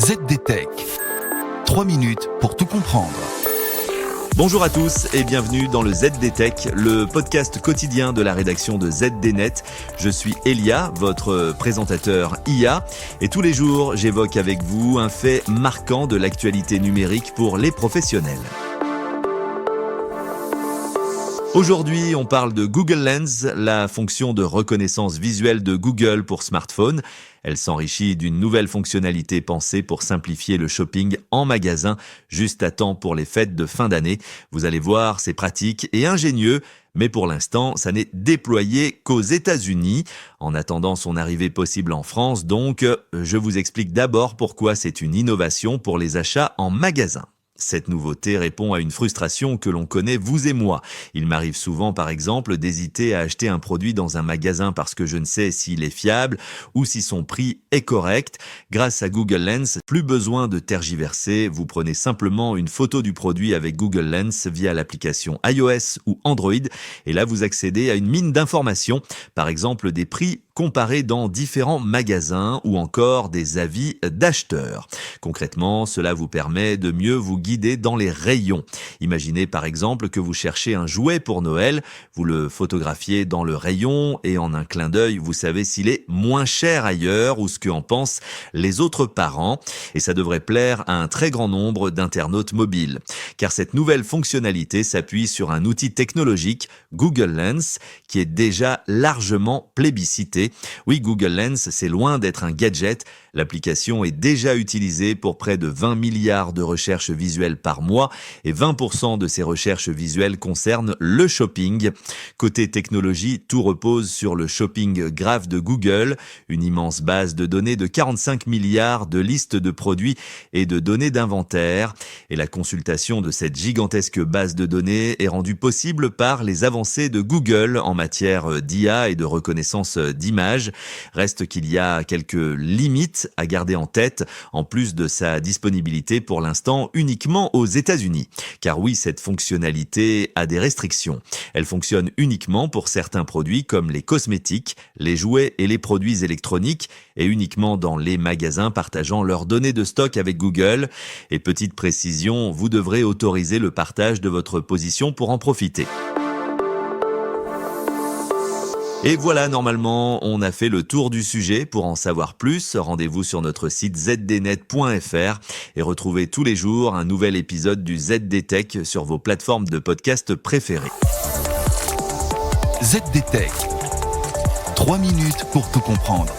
ZDTech. 3 minutes pour tout comprendre. Bonjour à tous et bienvenue dans le ZDTech, le podcast quotidien de la rédaction de ZDNet. Je suis Elia, votre présentateur IA, et tous les jours j'évoque avec vous un fait marquant de l'actualité numérique pour les professionnels. Aujourd'hui, on parle de Google Lens, la fonction de reconnaissance visuelle de Google pour smartphone. Elle s'enrichit d'une nouvelle fonctionnalité pensée pour simplifier le shopping en magasin, juste à temps pour les fêtes de fin d'année. Vous allez voir, c'est pratique et ingénieux, mais pour l'instant, ça n'est déployé qu'aux États-Unis. En attendant son arrivée possible en France, donc, je vous explique d'abord pourquoi c'est une innovation pour les achats en magasin. Cette nouveauté répond à une frustration que l'on connaît, vous et moi. Il m'arrive souvent, par exemple, d'hésiter à acheter un produit dans un magasin parce que je ne sais s'il est fiable ou si son prix est correct. Grâce à Google Lens, plus besoin de tergiverser. Vous prenez simplement une photo du produit avec Google Lens via l'application iOS ou Android et là, vous accédez à une mine d'informations, par exemple des prix comparés dans différents magasins ou encore des avis d'acheteurs. Concrètement, cela vous permet de mieux vous guider dans les rayons. Imaginez par exemple que vous cherchez un jouet pour Noël, vous le photographiez dans le rayon et en un clin d'œil, vous savez s'il est moins cher ailleurs ou ce qu'en pensent les autres parents. Et ça devrait plaire à un très grand nombre d'internautes mobiles. Car cette nouvelle fonctionnalité s'appuie sur un outil technologique, Google Lens, qui est déjà largement plébiscité. Oui, Google Lens, c'est loin d'être un gadget. L'application est déjà utilisée pour près de 20 milliards de recherches visuelles par mois et 20% de ces recherches visuelles concernent le shopping. Côté technologie, tout repose sur le Shopping Graph de Google, une immense base de données de 45 milliards de listes de produits et de données d'inventaire. Et la consultation de cette gigantesque base de données est rendue possible par les avancées de Google en matière d'IA et de reconnaissance d'images. Reste qu'il y a quelques limites à garder en tête, en plus de sa disponibilité pour l'instant uniquement aux États-Unis. Car oui, cette fonctionnalité a des restrictions. Elle fonctionne uniquement pour certains produits comme les cosmétiques, les jouets et les produits électroniques et uniquement dans les magasins partageant leurs données de stock avec Google. Et petite précision, vous devrez autoriser le partage de votre position pour en profiter. Et voilà, normalement, on a fait le tour du sujet. Pour en savoir plus, rendez-vous sur notre site zdnet.fr et retrouvez tous les jours un nouvel épisode du ZDTech sur vos plateformes de podcast préférées. ZDTech. 3 minutes pour tout comprendre.